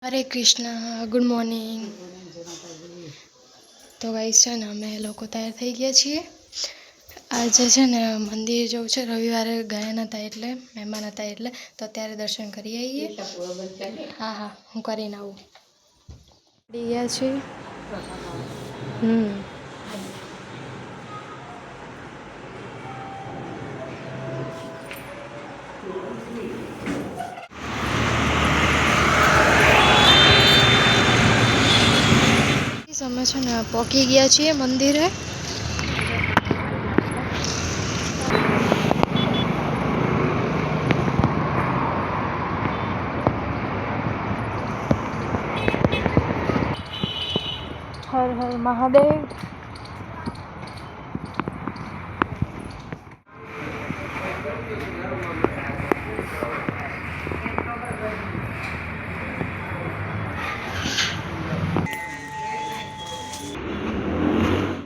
हरे Krishna good morning. तो guys છે ને અમે લોકો તૈયાર થઈ ગયા છીએ। આજે છે ને મંદિર જવું છે, રવિવારે ગયા નહોતા એટલે મહેમાન હતા એટલે તો અત્યારે દર્શન કરી આવીએ। હા હા હું કરીને આવું। પડી ગયા છીએ। અમે છે ને પહોંચી ગયા છીએ મંદિરે। हर हर महादेव।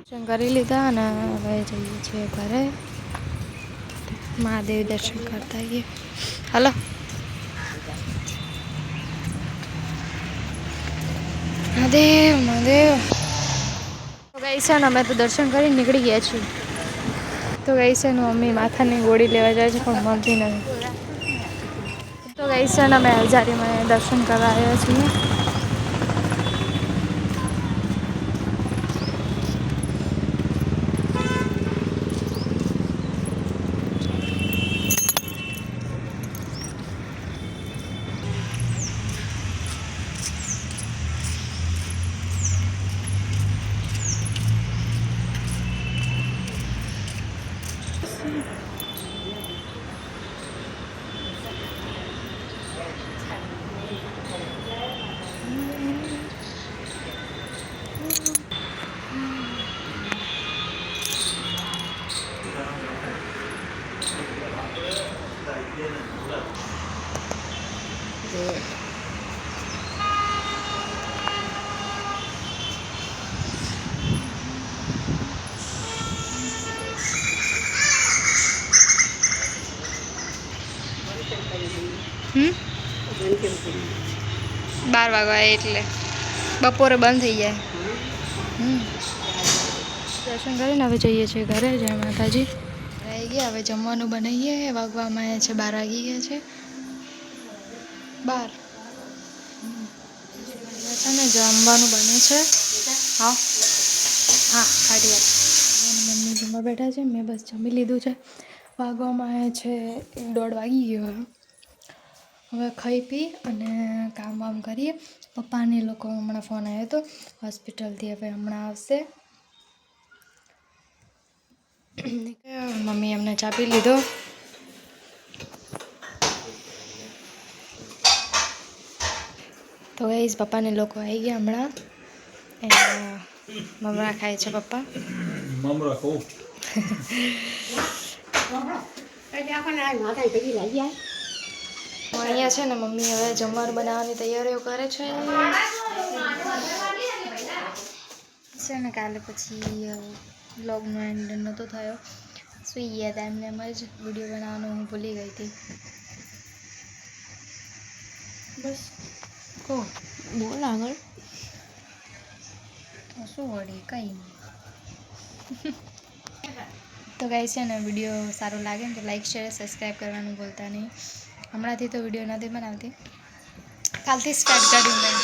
दर्शन કરી લીધા અને હવે જઈએ છીએ ઘરે। મહાદેવ દર્શન કરતા આવીએ। હલો મહાદેવ મહાદેવ। તો ગાઈસ છે ને અમે તો દર્શન કરીને નીકળી ગયા છીએ। તો ગાઈસ છે ને મમ્મી માથાની ગોળી લેવા જાય છે પણ મળતી નથી। તો ગાઈસ છે ને અમે હજારીમાં દર્શન કરવા આવ્યા છીએ। बार वागा એટલે બપોરે બંધ થઈ જાય। દર્શન કરીને હવે જઈએ છીએ ઘરે। જય માતાજી। આવી ગયા હવે જમવાનું બનાવીએ। વાગવામાં આવ્યા છે 12 વાગી ગયા છે। 12 છે ને જમવાનું બને છે। હા હા કાઢી આપ। મમ્મી જમવા બેઠા છે, મેં બસ જમી લીધું છે। વાગવામાં આવ્યા છે 1:30 વાગી ગયો। હવે ખાઈ પી અને કામ વામ કરીએ। પપ્પાને લોકો હમણાં ફોન આવ્યો હતો હોસ્પિટલથી, હવે હમણાં આવશે। મમ્મી એમને ચા પી લીધો। તો ગાઈસ પપ્પાને લોકો આવી ગયા હમણાં। મમરા ખાય છે પપ્પા। મમરા ખાઓ। અહીંયા છે ને મમ્મી હવે જમવાનું બનાવવાની તૈયારીઓ કરે છે। છે ને કાલે પછી વ્લોગનો એન્ડ નહોતો થયો, સુઈ ગયા હતા એમને એમ જ। વિડીયો બનાવવાનું હું ભૂલી ગઈ હતી। બસ કહો બોલ આગળ। તો શું વળી કંઈ નહીં। તો ગાઈસ છે ને વિડીયો સારો લાગે ને તો લાઈક શેર સબસ્ક્રાઈબ કરવાનું ભૂલતા નહીં। હમણાંથી તો વિડીયો નથી બનાવતી, કાલથી સ્ટાર્ટ કર્યું મેં।